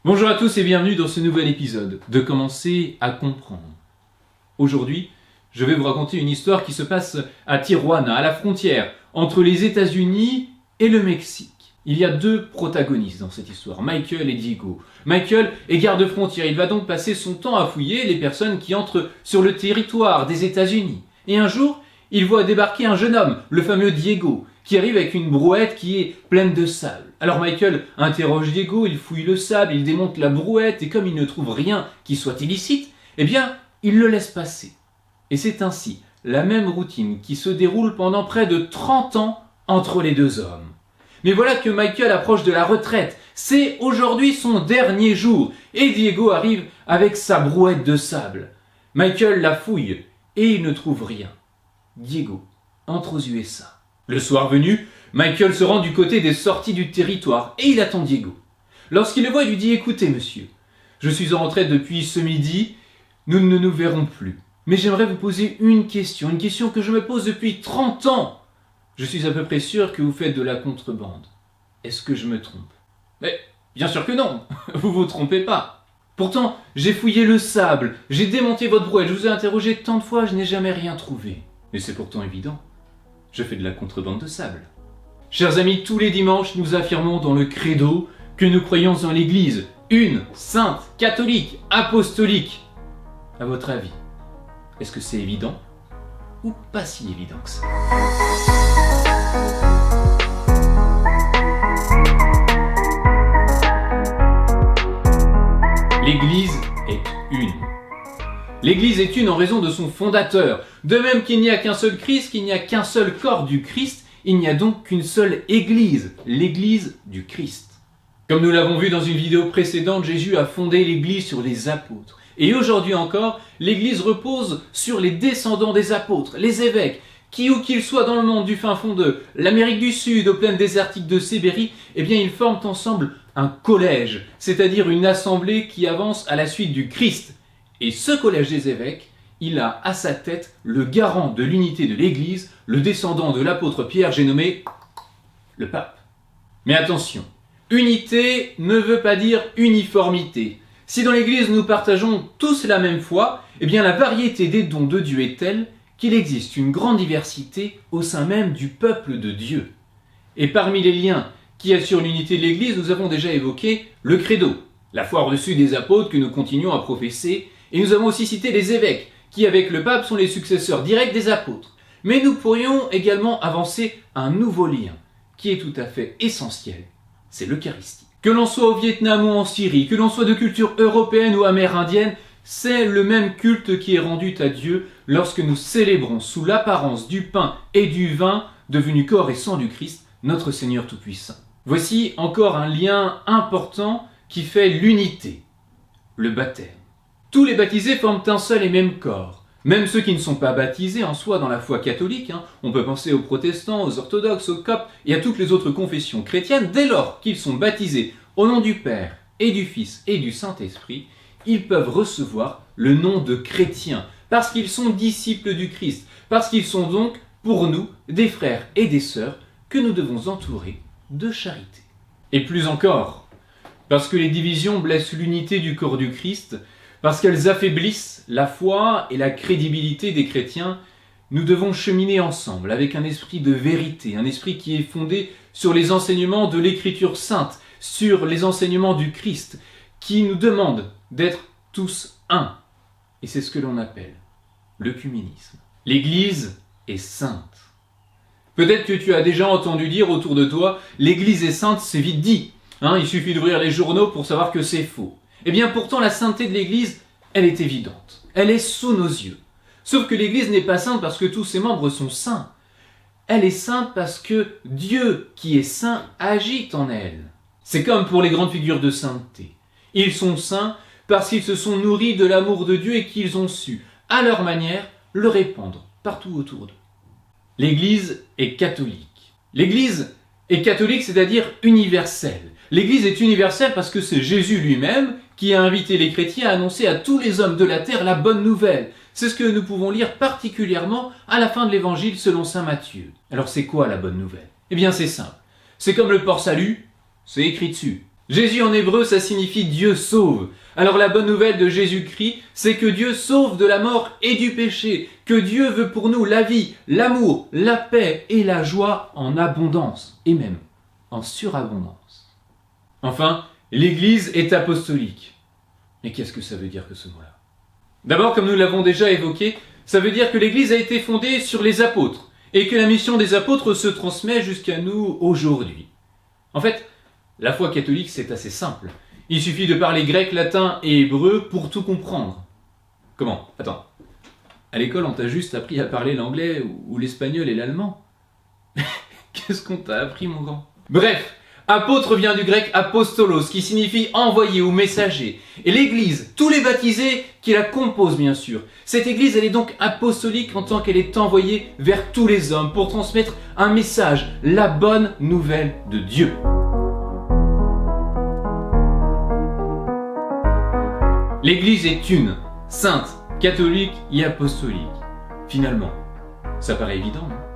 Bonjour à tous et bienvenue dans ce nouvel épisode de Commencer à comprendre. Aujourd'hui, je vais vous raconter une histoire qui se passe à Tijuana, à la frontière entre les États-Unis et le Mexique. Il y a deux protagonistes dans cette histoire, Michael et Diego. Michael est garde-frontière, il va donc passer son temps à fouiller les personnes qui entrent sur le territoire des États-Unis. Et un jour, il voit débarquer un jeune homme, le fameux Diego, qui arrive avec une brouette qui est pleine de sable. Alors Michael interroge Diego, il fouille le sable, il démonte la brouette et comme il ne trouve rien qui soit illicite, eh bien, il le laisse passer. Et c'est ainsi la même routine qui se déroule pendant près de 30 ans entre les deux hommes. Mais voilà que Michael approche de la retraite, c'est aujourd'hui son dernier jour et Diego arrive avec sa brouette de sable. Michael la fouille et il ne trouve rien. Diego entre aux USA. Le soir venu, Michael se rend du côté des sorties du territoire et il attend Diego. Lorsqu'il le voit, il lui dit « Écoutez monsieur, je suis en retraite depuis ce midi, nous ne nous verrons plus. Mais j'aimerais vous poser une question que je me pose depuis 30 ans. Je suis à peu près sûr que vous faites de la contrebande. Est-ce que je me trompe ?» Mais bien sûr que non, vous vous trompez pas. Pourtant, j'ai fouillé le sable, j'ai démonté votre brouette, je vous ai interrogé tant de fois, je n'ai jamais rien trouvé. Mais c'est pourtant évident. Je fais de la contrebande de sable. Chers amis, tous les dimanches, nous affirmons dans le credo que nous croyons en l'Église, une, sainte, catholique, apostolique. À votre avis, est-ce que c'est évident ou pas si évident que ça? L'Église est une. L'Église est une en raison de son fondateur. De même qu'il n'y a qu'un seul Christ, qu'il n'y a qu'un seul corps du Christ, il n'y a donc qu'une seule Église, l'Église du Christ. Comme nous l'avons vu dans une vidéo précédente, Jésus a fondé l'Église sur les apôtres. Et aujourd'hui encore, l'Église repose sur les descendants des apôtres, les évêques, qui où qu'ils soient dans le monde du fin fond de l'Amérique du Sud, aux plaines désertiques de Sibérie, eh bien ils forment ensemble un collège, c'est-à-dire une assemblée qui avance à la suite du Christ. Et ce collège des évêques, il a à sa tête le garant de l'unité de l'Église, le descendant de l'apôtre Pierre, j'ai nommé le pape. Mais attention, unité ne veut pas dire uniformité. Si dans l'Église nous partageons tous la même foi, eh bien la variété des dons de Dieu est telle qu'il existe une grande diversité au sein même du peuple de Dieu. Et parmi les liens qui assurent l'unité de l'Église, nous avons déjà évoqué le credo, la foi reçue des apôtres que nous continuons à professer, et nous avons aussi cité les évêques, qui avec le pape sont les successeurs directs des apôtres. Mais nous pourrions également avancer un nouveau lien, qui est tout à fait essentiel, c'est l'Eucharistie. Que l'on soit au Vietnam ou en Syrie, que l'on soit de culture européenne ou amérindienne, c'est le même culte qui est rendu à Dieu lorsque nous célébrons sous l'apparence du pain et du vin, devenus corps et sang du Christ, notre Seigneur Tout-Puissant. Voici encore un lien important qui fait l'unité, le baptême. Tous les baptisés forment un seul et même corps. Même ceux qui ne sont pas baptisés en soi dans la foi catholique, on peut penser aux protestants, aux orthodoxes, aux coptes et à toutes les autres confessions chrétiennes, dès lors qu'ils sont baptisés au nom du Père et du Fils et du Saint-Esprit, ils peuvent recevoir le nom de chrétiens, parce qu'ils sont disciples du Christ, parce qu'ils sont donc, pour nous, des frères et des sœurs que nous devons entourer de charité. Et plus encore, parce que les divisions blessent l'unité du corps du Christ, parce qu'elles affaiblissent la foi et la crédibilité des chrétiens, nous devons cheminer ensemble avec un esprit de vérité, un esprit qui est fondé sur les enseignements de l'Écriture sainte, sur les enseignements du Christ, qui nous demande d'être tous un. Et c'est ce que l'on appelle l'œcuménisme. L'Église est sainte. Peut-être que tu as déjà entendu dire autour de toi « l'Église est sainte », c'est vite dit. Il suffit d'ouvrir les journaux pour savoir que c'est faux. Eh bien pourtant la sainteté de l'Église, elle est évidente. Elle est sous nos yeux. Sauf que l'Église n'est pas sainte parce que tous ses membres sont saints. Elle est sainte parce que Dieu, qui est saint, agit en elle. C'est comme pour les grandes figures de sainteté. Ils sont saints parce qu'ils se sont nourris de l'amour de Dieu et qu'ils ont su, à leur manière, le répandre partout autour d'eux. L'Église est catholique. L'Église est catholique, c'est-à-dire universelle. L'Église est universelle parce que c'est Jésus lui-même qui a invité les chrétiens à annoncer à tous les hommes de la terre la bonne nouvelle. C'est ce que nous pouvons lire particulièrement à la fin de l'Évangile selon saint Matthieu. Alors c'est quoi la bonne nouvelle ? Eh bien c'est simple. C'est comme le port salut, c'est écrit dessus. Jésus en hébreu, ça signifie Dieu sauve. Alors la bonne nouvelle de Jésus-Christ, c'est que Dieu sauve de la mort et du péché, que Dieu veut pour nous la vie, l'amour, la paix et la joie en abondance, et même en surabondance. Enfin, l'Église est apostolique. Mais qu'est-ce que ça veut dire que ce mot-là ? D'abord, comme nous l'avons déjà évoqué, ça veut dire que l'Église a été fondée sur les apôtres, et que la mission des apôtres se transmet jusqu'à nous aujourd'hui. En fait, la foi catholique, c'est assez simple. Il suffit de parler grec, latin et hébreu pour tout comprendre. Comment ? Attends. À l'école, on t'a juste appris à parler l'anglais ou l'espagnol et l'allemand. Qu'est-ce qu'on t'a appris, mon grand ? Bref, apôtre vient du grec apostolos, qui signifie envoyé ou messager. Et l'Église, tous les baptisés qui la composent, bien sûr. Cette Église, elle est donc apostolique en tant qu'elle est envoyée vers tous les hommes pour transmettre un message, la bonne nouvelle de Dieu. L'Église est une, sainte, catholique et apostolique. Finalement, ça paraît évident, non ?